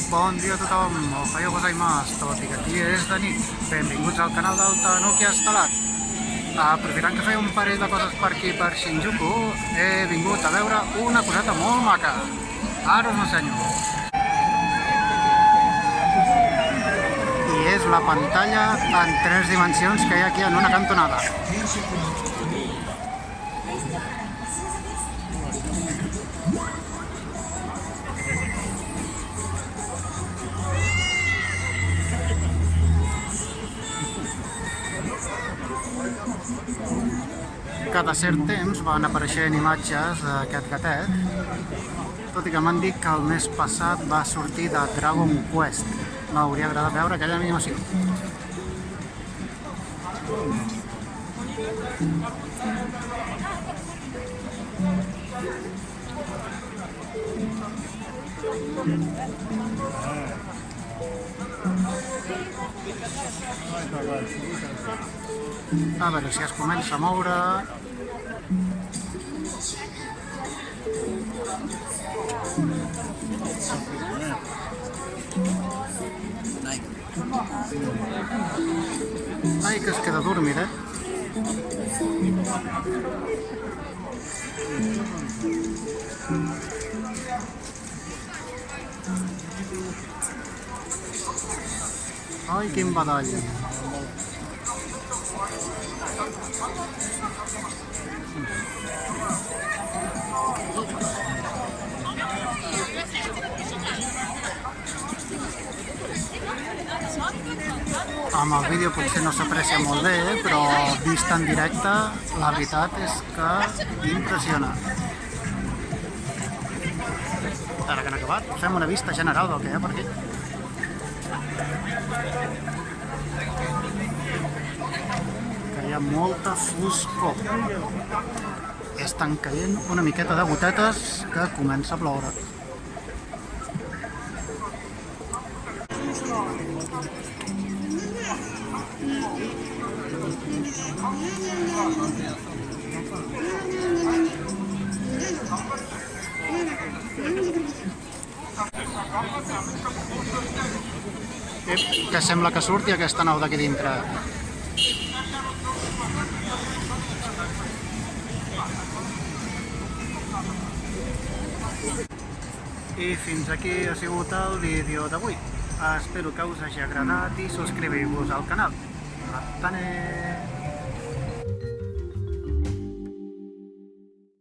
Bon dia a tothom, ohayou gozaimasu, tot i que aquí és de nit. Benvinguts al canal del Tanuki Estelat. Aprofitant que feia un parell de coses per aquí, per Shinjuku, he vingut a veure una coseta molt maca. Ara us l'ensenyo. I és la pantalla en 3 dimensions que hi ha aquí en una cantonada. Cada cert temps van apareixent imatges d'aquest gatet, tot i que m'han dit que el mes passat va sortir de Dragon Quest. M'hauria agradat veure aquella animació. A veure si es comença a moure. Ai, que es queda dormit, Ai, quin badall. Amb el vídeo potser no s'aprecia molt bé, però vist en directe, la veritat és que impressiona. Ara que han acabat, fem una vista general del que hi ha per aquí. Que hi ha molta foscor. Estan caient una miqueta de gotetes que comença a ploure. Que sembla que surti aquesta nau d'aquí dintre. I fins aquí ha sigut el vídeo d'avui. Espero que us hagi agradat i subscriviu-vos al canal. Matane!